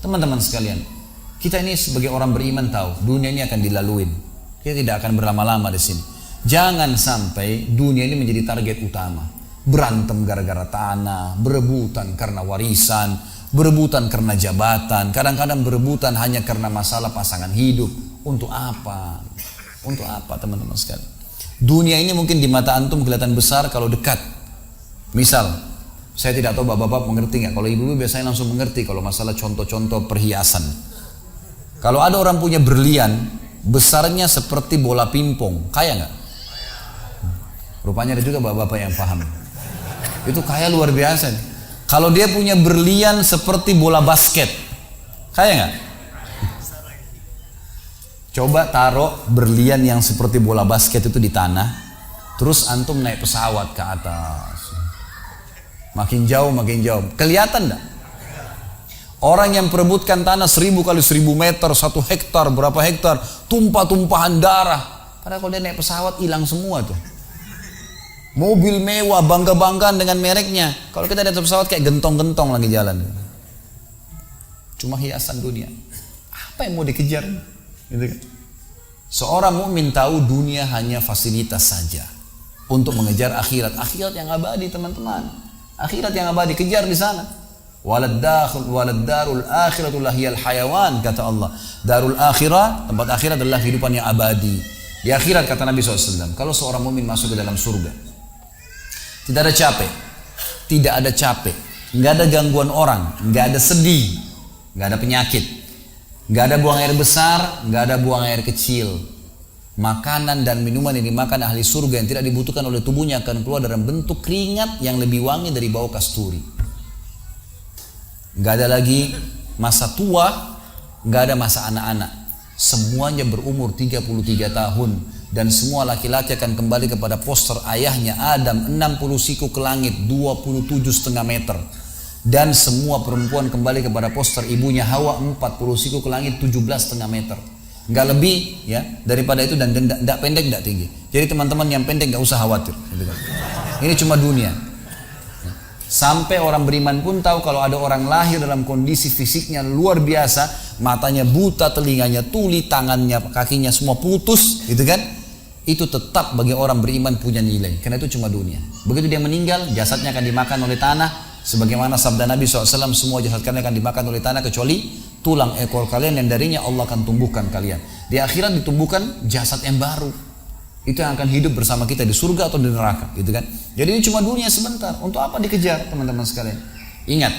Teman-teman sekalian, kita ini sebagai orang beriman tahu dunia ini akan dilaluin. Kita tidak akan berlama-lama di sini. Jangan sampai dunia ini menjadi target utama. Berantem gara-gara tanah, berebutan karena warisan, berebutan karena jabatan, kadang-kadang berebutan hanya karena masalah pasangan hidup. Untuk apa? Untuk apa teman-teman sekalian? Dunia ini mungkin di mata antum kelihatan besar kalau dekat. Misal, saya tidak tahu bapak-bapak mengerti nggak? Kalau ibu-ibu biasanya langsung mengerti kalau masalah contoh-contoh perhiasan. Kalau ada orang punya berlian, besarnya seperti bola pingpong, kaya nggak? Rupanya ada juga bapak-bapak yang paham. Itu kaya luar biasa nih. Kalau dia punya berlian seperti bola basket, kaya nggak? Coba taruh berlian yang seperti bola basket itu di tanah, terus antum naik pesawat ke atas. Makin jauh, kelihatan enggak? Orang yang perebutkan tanah 1000 kali 1000 meter, 1 hektar, berapa hektar, tumpah-tumpahan darah. Padahal kalau dia naik pesawat hilang semua tuh. Mobil mewah, bangga-banggaan dengan mereknya. Kalau kita naik pesawat kayak gentong-gentong lagi jalan. Cuma hiasan dunia. Apa yang mau dikejar? Gitu kan? Seorang mukmin tahu dunia hanya fasilitas saja untuk mengejar akhirat. Akhirat yang abadi teman-teman. Akhirat yang abadi, kejar di sana. Walad darul akhiratu lahiyal hayawan, kata Allah. Darul akhirah, tempat akhirat adalah kehidupan yang abadi. Di akhirat kata Nabi SAW, kalau seorang mukmin masuk ke dalam surga, tidak ada capek, tidak ada capek, nggak ada gangguan orang, nggak ada sedih, nggak ada penyakit, nggak ada buang air besar, nggak ada buang air kecil. Makanan dan minuman yang dimakan ahli surga yang tidak dibutuhkan oleh tubuhnya akan keluar dalam bentuk keringat yang lebih wangi dari bau kasturi. Nggak ada lagi masa tua, nggak ada masa anak-anak. Semuanya berumur 33 tahun. Dan semua laki-laki akan kembali kepada poster ayahnya Adam, 60 siku ke langit, 27,5 meter. Dan semua perempuan kembali kepada poster ibunya Hawa, 40 siku ke langit, 17,5 meter. Nggak lebih ya daripada itu, dan tidak pendek tidak tinggi. Jadi teman-teman yang pendek nggak usah khawatir. Ini cuma dunia. Sampai orang beriman pun tahu kalau ada orang lahir dalam kondisi fisiknya luar biasa, matanya buta, telinganya tuli, tangannya, kakinya semua putus, gitu kan? Itu tetap bagi orang beriman punya nilai, karena itu cuma dunia. Begitu dia meninggal, jasadnya akan dimakan oleh tanah, sebagaimana sabda Nabi SAW, semua jasad kalian akan dimakan oleh tanah kecuali tulang ekor kalian yang darinya Allah akan tumbuhkan kalian. Di akhirat ditumbuhkan jasad yang baru, itu yang akan hidup bersama kita di surga atau di neraka, gitu kan? Jadi ini cuma dunia sebentar. Untuk apa dikejar teman-teman sekalian? Ingat,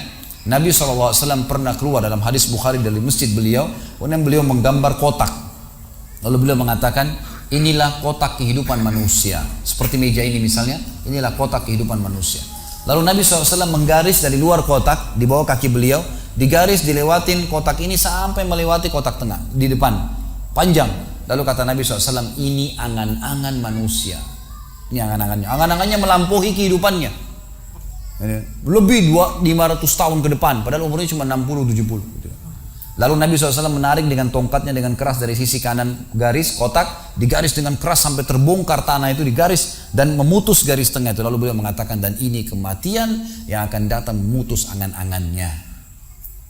Nabi SAW pernah keluar dalam hadis Bukhari dari masjid beliau, kemudian beliau menggambar kotak. Lalu beliau mengatakan, inilah kotak kehidupan manusia. Seperti meja ini misalnya, inilah kotak kehidupan manusia. Lalu Nabi SAW menggaris dari luar kotak, di bawah kaki beliau, digaris, dilewatin kotak ini sampai melewati kotak tengah, di depan, panjang. Lalu kata Nabi SAW, ini angan-angan manusia. Ini angan-angannya. Angan-angannya melampaui kehidupannya. Lebih 500 tahun ke depan, padahal umurnya cuma 60-70. Lalu Nabi SAW menarik dengan tongkatnya dengan keras dari sisi kanan garis kotak, digaris dengan keras sampai terbongkar tanah itu, digaris dan memutus garis tengah itu. Lalu beliau mengatakan, dan ini kematian yang akan datang memutus angan-angannya.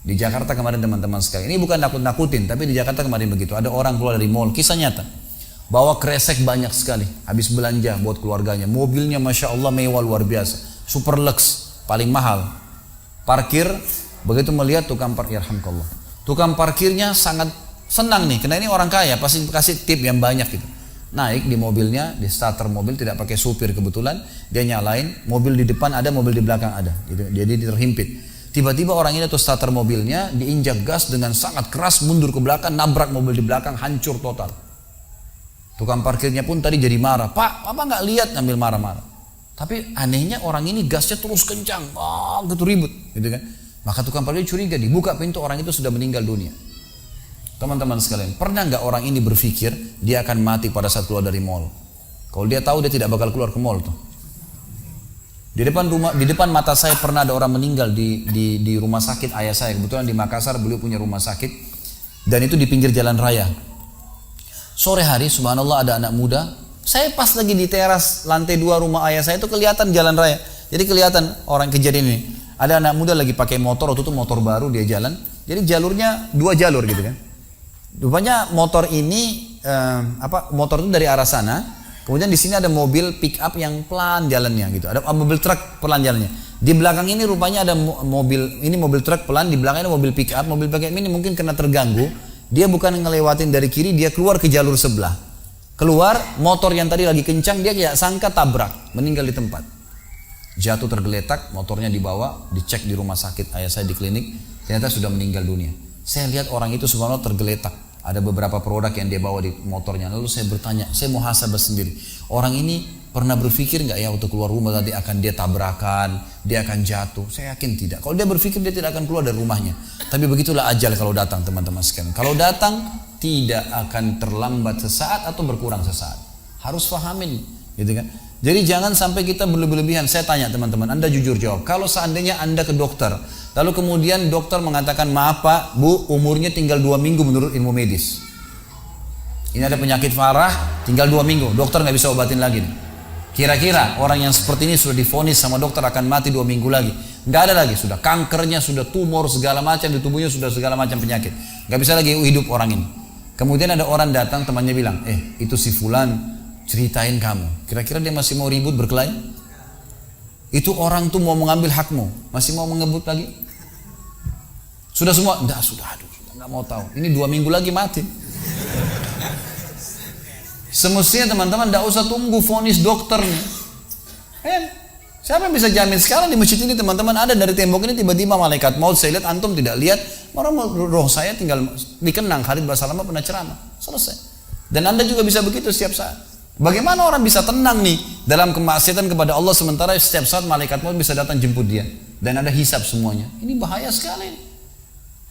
Di Jakarta kemarin teman-teman sekalian, ini bukan nakut-nakutin, tapi di Jakarta kemarin begitu. Ada orang keluar dari mall, kisah nyata, bawa kresek banyak sekali, habis belanja buat keluarganya. Mobilnya Masya Allah mewah luar biasa, super lux, paling mahal. Parkir, begitu melihat tukang parkir, alhamdulillah, tukang parkirnya sangat senang nih, karena ini orang kaya, pasti kasih tip yang banyak gitu. Naik di mobilnya, di starter mobil, tidak pakai supir kebetulan, dia nyalain, mobil di depan ada, mobil di belakang ada, gitu. Jadi terhimpit. Tiba-tiba orang ini atau starter mobilnya diinjak gas dengan sangat keras, mundur ke belakang, nabrak mobil di belakang, hancur total. Tukang parkirnya pun tadi jadi marah, Pak, apa nggak lihat, ngambil marah-marah. Tapi anehnya orang ini gasnya terus kencang, gitu ribut, gitu kan. Maka tukang parkir curiga, dibuka pintu, orang itu sudah meninggal dunia. Teman-teman sekalian, pernah nggak orang ini berpikir dia akan mati pada saat keluar dari mall? Kalau dia tahu, dia tidak bakal keluar ke mall tuh. Di depan mata saya pernah ada orang meninggal di rumah sakit ayah saya. Kebetulan di Makassar beliau punya rumah sakit, dan itu di pinggir jalan raya. Sore hari, subhanallah, ada anak muda. Saya pas lagi di teras lantai 2 rumah ayah saya, itu kelihatan jalan raya. Jadi kelihatan orang kejadian ini. Ada anak muda lagi pakai motor, waktu itu motor baru, dia jalan. Jadi jalurnya 2 jalur gitu kan. Rupanya motor ini motor itu dari arah sana, kemudian di sini ada mobil pick up yang pelan jalannya gitu. Ada mobil truk pelan jalannya. Di belakang ini rupanya ada mobil truk pelan, di belakang ini mobil pick up. Mobil pick up ini mungkin kena terganggu. Dia bukan ngelewatin dari kiri, dia keluar ke jalur sebelah. Keluar, motor yang tadi lagi kencang, dia kayak sangka tabrak, meninggal di tempat. Jatuh tergeletak, motornya dibawa, dicek di rumah sakit ayah saya di klinik, ternyata sudah meninggal dunia. Saya lihat orang itu subhanallah tergeletak. Ada beberapa produk yang dia bawa di motornya. Lalu saya bertanya, saya muhasabah sendiri. Orang ini pernah berpikir nggak ya waktu keluar rumah tadi akan dia tabrakan, dia akan jatuh? Saya yakin tidak. Kalau dia berpikir dia tidak akan keluar dari rumahnya. Tapi begitulah ajal kalau datang teman-teman sekalian. Kalau datang tidak akan terlambat sesaat atau berkurang sesaat. Harus fahamin, gitu kan? Jadi jangan sampai kita berlebihan. Saya tanya teman-teman, Anda jujur jawab. Kalau seandainya Anda ke dokter, lalu kemudian dokter mengatakan, maaf Pak, Bu, umurnya tinggal 2 minggu menurut ilmu medis. Ini ada penyakit parah, tinggal 2 minggu, dokter nggak bisa obatin lagi. Kira-kira orang yang seperti ini sudah divonis sama dokter akan mati 2 minggu lagi. Nggak ada lagi, sudah kankernya, sudah tumor, segala macam di tubuhnya, sudah segala macam penyakit. Nggak bisa lagi hidup orang ini. Kemudian ada orang datang, temannya bilang, itu si Fulan, ceritain kamu. Kira-kira dia masih mau ribut berkelahi? Itu orang tuh mau mengambil hakmu, masih mau mengebut lagi? Sudah semua? Enggak, sudah, enggak mau tahu. Ini 2 minggu lagi mati. Semestinya teman-teman enggak usah tunggu vonis dokternya. Siapa yang bisa jamin sekarang di masjid ini teman-teman ada dari tembok ini tiba-tiba malaikat maut, saya lihat antum tidak lihat, orang roh saya tinggal dikenang, Khalid Basalamah pernah ceramah, selesai. Dan Anda juga bisa begitu setiap saat. Bagaimana orang bisa tenang nih dalam kemaksiatan kepada Allah sementara setiap saat malaikat maut bisa datang jemput dia dan ada hisab semuanya. Ini bahaya sekali.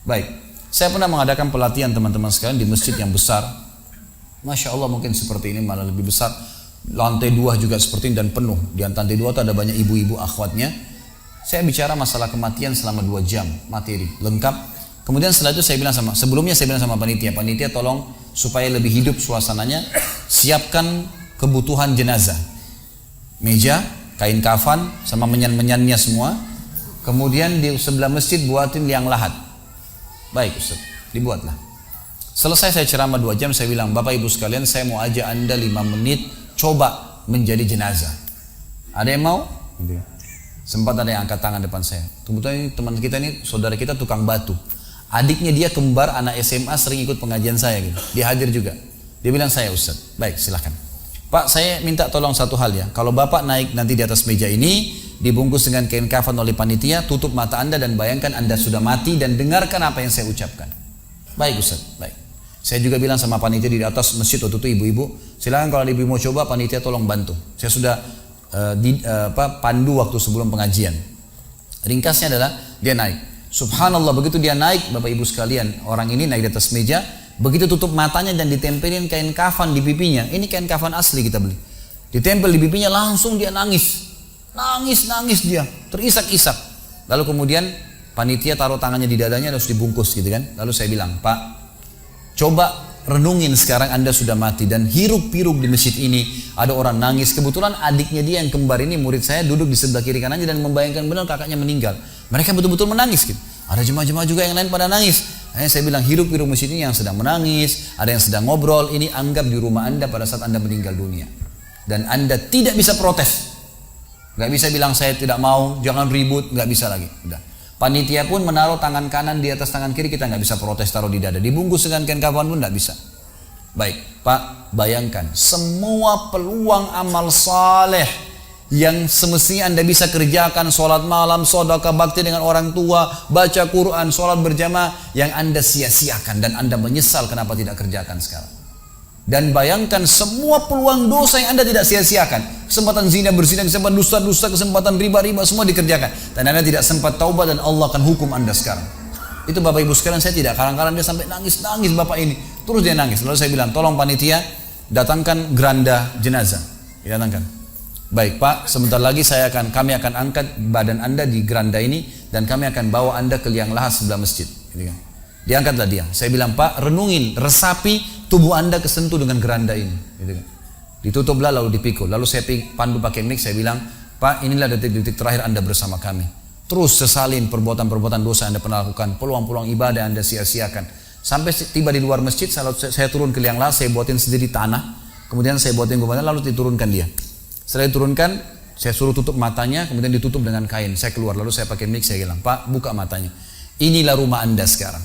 Baik, saya pernah mengadakan pelatihan teman-teman sekalian di masjid yang besar. Masya Allah mungkin seperti ini malah lebih besar. Lantai 2 juga seperti ini dan penuh. Di lantai 2 itu ada banyak ibu-ibu akhwatnya. Saya bicara masalah kematian selama 2 jam materi lengkap. Kemudian setelah itu sebelumnya saya bilang sama panitia tolong supaya lebih hidup suasananya, siapkan kebutuhan jenazah, meja, kain kafan, sama menyan-menyannya semua. Kemudian di sebelah masjid buatin liang lahat. Baik Ustaz, dibuatlah. Selesai saya ceramah 2 jam, saya bilang, Bapak Ibu sekalian, saya mau ajak Anda 5 menit coba menjadi jenazah. Ada yang mau? Sempat ada yang angkat tangan depan saya. Kebetulan teman kita ini, saudara kita tukang batu. Adiknya dia kembar anak SMA sering ikut pengajian saya gitu. Dia hadir juga. Dia bilang, saya Ustaz. Baik, silahkan. Pak, saya minta tolong satu hal ya. Kalau Bapak naik nanti di atas meja ini, dibungkus dengan kain kafan oleh panitia, tutup mata Anda dan bayangkan Anda sudah mati dan dengarkan apa yang saya ucapkan. Baik Ustaz, baik. Saya juga bilang sama panitia di atas masjid waktu itu, ibu-ibu, silakan kalau ibu mau coba, panitia tolong bantu. Saya sudah pandu waktu sebelum pengajian. Ringkasnya adalah dia naik. Subhanallah, begitu dia naik, Bapak Ibu sekalian, orang ini naik di atas meja, begitu tutup matanya dan ditempelin kain kafan di pipinya. Ini kain kafan asli kita beli. Ditempel di pipinya, langsung dia nangis. Nangis dia, terisak-isak. Lalu kemudian panitia taruh tangannya di dadanya, harus dibungkus gitu kan. Lalu saya bilang, Pak, coba renungin sekarang Anda sudah mati dan hiruk-pikuk di masjid ini ada orang nangis. Kebetulan adiknya dia yang kembar ini murid saya duduk di sebelah kiri kanannya dan membayangkan benar kakaknya meninggal. Mereka betul-betul menangis gitu. Ada jemaah-jemaah juga yang lain pada nangis. Hanya saya bilang hiruk-pikuk masjid ini yang sedang menangis, ada yang sedang ngobrol, ini anggap di rumah Anda pada saat Anda meninggal dunia. Dan Anda tidak bisa protes. Gak bisa bilang saya tidak mau, jangan ribut, gak bisa lagi. Udah. Panitia pun menaruh tangan kanan di atas tangan kiri, kita nggak bisa protes taruh di dada. Dibungkus dengan kain kafan pun nggak bisa. Baik, Pak, bayangkan semua peluang amal saleh yang semestinya Anda bisa kerjakan, sholat malam, sedekah bakti dengan orang tua, baca Quran, sholat berjamaah, yang Anda sia-siakan dan Anda menyesal kenapa tidak kerjakan sekarang. Dan bayangkan semua peluang dosa yang Anda tidak sia-siakan. Kesempatan zina, berzina, kesempatan dusta-dusta, kesempatan riba-riba, semua dikerjakan. Dan Anda tidak sempat taubat dan Allah akan hukum Anda sekarang. Itu Bapak Ibu sekalian, saya tidak karang-karang dia sampai nangis-nangis Bapak ini. Terus dia nangis. Lalu saya bilang, tolong panitia datangkan geranda jenazah. Datangkan. Baik Pak, sebentar lagi kami akan angkat badan Anda di geranda ini dan kami akan bawa Anda ke liang lahat sebelah masjid. Diangkatlah dia. Saya bilang, Pak, renungin, resapi tubuh Anda kesentuh dengan geranda ini. Ditutuplah lalu dipikul. Lalu saya pandu pakai mic, saya bilang, Pak, inilah detik-detik terakhir Anda bersama kami. terus sesalin perbuatan-perbuatan dosa yang Anda pernah lakukan, peluang-peluang ibadah yang Anda sia-siakan. Sampai tiba di luar masjid, saya turun ke liang lahat, saya buatin sendiri tanah, kemudian saya buatin gubernur, lalu diturunkan dia. Setelah diturunkan, saya suruh tutup matanya, kemudian ditutup dengan kain. Saya keluar, lalu saya pakai mic, saya bilang, Pak, buka matanya. Inilah rumah Anda sekarang.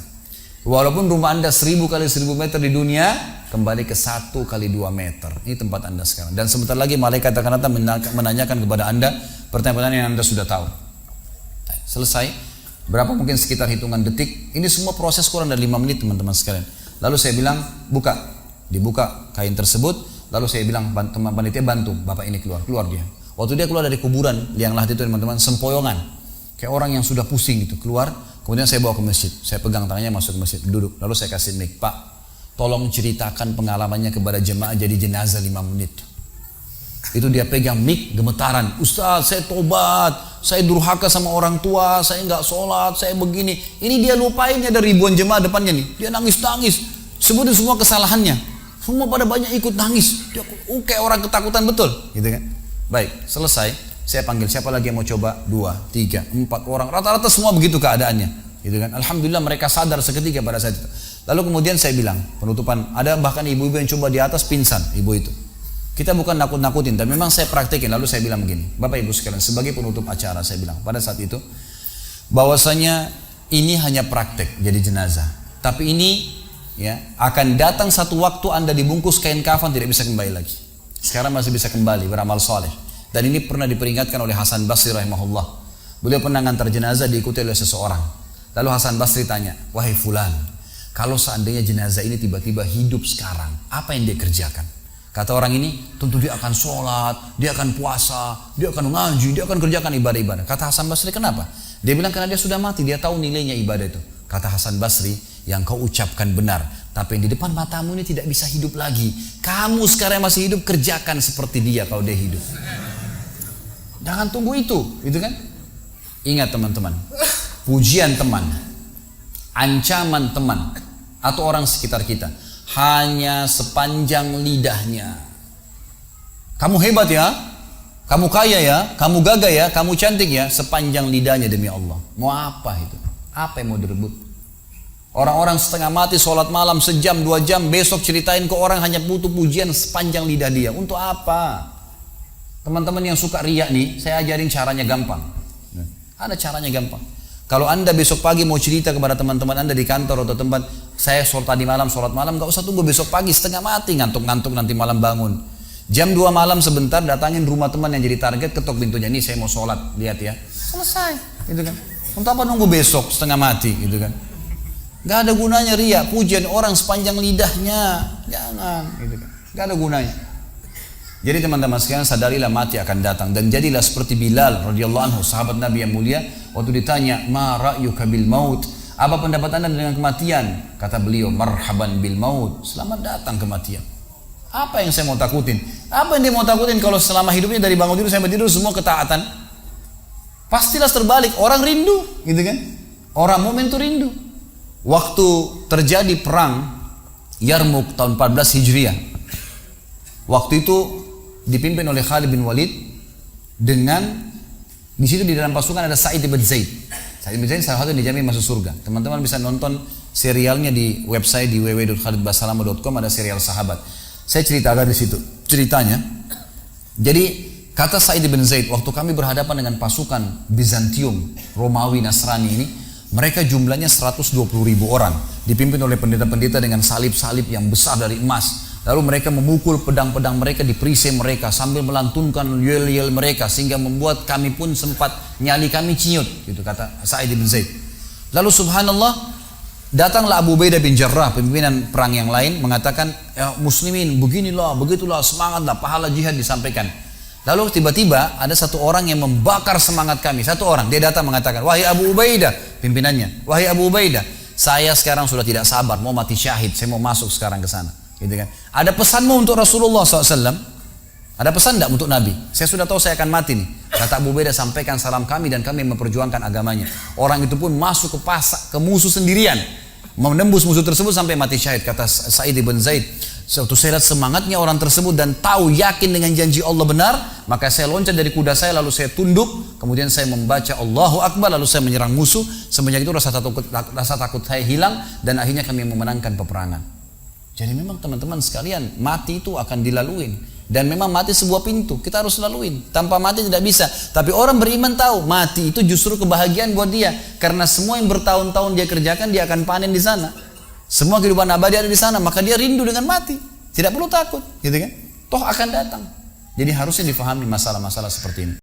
Walaupun rumah Anda 1000 kali 1000 meter di dunia, kembali ke 1 kali 2 meter. Ini tempat Anda sekarang. Dan sebentar lagi malaikat akan datang menanyakan kepada Anda pertanyaan-pertanyaan yang Anda sudah tahu. Selesai. Berapa mungkin sekitar hitungan detik. Ini semua proses kurang dari 5 menit teman-teman sekalian. Lalu saya bilang, buka. Dibuka kain tersebut. Lalu saya bilang, teman panitia bantu. Bapak ini keluar. Keluar dia. Waktu dia keluar dari kuburan, liang lahat itu teman-teman, sempoyongan. Kayak orang yang sudah pusing gitu. Keluar. Kemudian saya bawa ke masjid. Saya pegang tangannya masuk ke masjid. Duduk. Lalu saya kasih mic. Pak, tolong ceritakan pengalamannya kepada jemaah jadi jenazah 5 menit. Itu dia pegang mic, gemetaran. Ustaz, saya tobat, saya durhaka sama orang tua, saya nggak sholat, saya begini. Ini dia lupain, ada ribuan jemaah depannya nih. Dia nangis-nangis, sebutin semua kesalahannya. Semua pada banyak ikut nangis. Dia kayak orang ketakutan betul, gitu kan? Baik, selesai. Saya panggil siapa lagi yang mau coba? 2, 3, 4 orang. Rata-rata semua begitu keadaannya, gitu kan? Alhamdulillah mereka sadar seketika pada saat itu. Lalu kemudian saya bilang penutupan. Ada bahkan ibu-ibu yang coba di atas pingsan, ibu itu. Kita bukan nakut-nakutin, tapi memang saya praktekin. Lalu saya bilang begini, Bapak Ibu sekalian, sebagai penutup acara saya bilang pada saat itu, bahwasanya ini hanya praktek jadi jenazah. Tapi ini ya akan datang satu waktu Anda dibungkus kain kafan tidak bisa kembali lagi. Sekarang masih bisa kembali beramal soleh. Dan ini pernah diperingatkan oleh Hasan Basri rahimahullah. Beliau pernah ngantar jenazah diikuti oleh seseorang. Lalu Hasan Basri tanya, wahai fulan, kalau seandainya jenazah ini tiba-tiba hidup sekarang, apa yang dia kerjakan? Kata orang ini, tentu dia akan sholat, dia akan puasa, dia akan ngaji, dia akan kerjakan ibadah-ibadah. Kata Hasan Basri, kenapa? Dia bilang karena dia sudah mati, dia tahu nilainya ibadah itu. Kata Hasan Basri, yang kau ucapkan benar, tapi yang di depan matamu ini tidak bisa hidup lagi. Kamu sekarang masih hidup, kerjakan seperti dia kalau dia hidup. Jangan tunggu itu, gitu kan? Ingat teman-teman, pujian teman, ancaman teman, atau orang sekitar kita, hanya sepanjang lidahnya. Kamu hebat ya, kamu kaya ya, kamu gagah ya, kamu cantik ya, sepanjang lidahnya demi Allah. Mau apa itu? Apa yang mau direbut? Orang-orang setengah mati sholat malam sejam 2 jam, besok ceritain ke orang hanya butuh pujian sepanjang lidah dia. Untuk apa? Teman-teman yang suka riak nih, saya ajarin caranya gampang. Ada caranya gampang. Kalau Anda besok pagi mau cerita kepada teman-teman Anda di kantor atau tempat, saya sholat tadi malam, sholat malam, gak usah tunggu besok pagi setengah mati, ngantuk-ngantuk nanti malam bangun. Jam 2 malam sebentar, datangin rumah teman yang jadi target, ketok pintunya, nih saya mau sholat, lihat ya. Selesai, gitu kan. Untuk apa nunggu besok setengah mati, gitu kan. Gak ada gunanya riak, pujian orang sepanjang lidahnya, jangan, gitu kan. Gak ada gunanya. Jadi teman-teman sekalian, sadarilah mati akan datang dan jadilah seperti Bilal radhiyallahu anhu, sahabat Nabi yang mulia. Waktu ditanya, ma ra'yuka bil maut, apa pendapat Anda dengan kematian? Kata beliau, marhaban bil maut, selamat datang kematian. Apa yang saya mau takutin? Apa yang dia mau takutin kalau selama hidupnya dari bangun tidur sampai tidur semua ketaatan? Pastilah terbalik, orang rindu, gitu kan? Orang mukmin itu rindu. Waktu terjadi perang Yarmuk tahun 14 Hijriah, waktu itu dipimpin oleh Khalid bin Walid dengan di situ di dalam pasukan ada Sa'id bin Zaid. Sa'id bin Zaid salah satu yang dijamin masuk surga. Teman-teman bisa nonton serialnya di website di www.khalidbasalama.com, ada serial sahabat. Saya ceritakan di situ ceritanya. Jadi kata Sa'id bin Zaid, waktu kami berhadapan dengan pasukan Bizantium, Romawi, Nasrani ini, mereka jumlahnya 120.000 orang, dipimpin oleh pendeta-pendeta dengan salib-salib yang besar dari emas. Lalu mereka memukul pedang-pedang mereka di perisai mereka sambil melantunkan yel-yel mereka sehingga membuat kami pun sempat nyali kami ciut, gitu kata Sa'id bin Zaid. Lalu subhanallah, datanglah Abu Ubaidah bin Jarrah, pimpinan perang yang lain, mengatakan, ya muslimin beginilah, begitulah, semangatlah, pahala jihad disampaikan. Lalu tiba-tiba ada satu orang yang membakar semangat kami. Satu orang, dia datang mengatakan, wahai Abu Ubaidah, pimpinannya, wahai Abu Ubaidah, saya sekarang sudah tidak sabar, mau mati syahid, saya mau masuk sekarang ke sana. Gitu kan? Ada pesanmu untuk Rasulullah SAW? Ada pesan tidak untuk Nabi? Saya sudah tahu saya akan mati nih. Kata Abu Ubaidah, sampaikan salam kami dan kami memperjuangkan agamanya. Orang itu pun masuk ke musuh sendirian, menembus musuh tersebut sampai mati syahid. Kata Sa'id bin Zaid, Suatu saya lihat semangatnya orang tersebut dan tahu yakin dengan janji Allah benar, maka saya loncat dari kuda saya lalu saya tunduk, kemudian saya membaca Allahu Akbar lalu saya menyerang musuh. Semenjak itu rasa takut saya hilang dan akhirnya kami memenangkan peperangan. Jadi memang teman-teman sekalian, mati itu akan dilaluin. Dan memang mati sebuah pintu, kita harus laluin. Tanpa mati tidak bisa. Tapi orang beriman tahu, mati itu justru kebahagiaan buat dia. Karena semua yang bertahun-tahun dia kerjakan, dia akan panen di sana. Semua kehidupan abadi ada di sana, maka dia rindu dengan mati. Tidak perlu takut, gitu kan? Toh akan datang. Jadi harusnya difahami masalah-masalah seperti ini.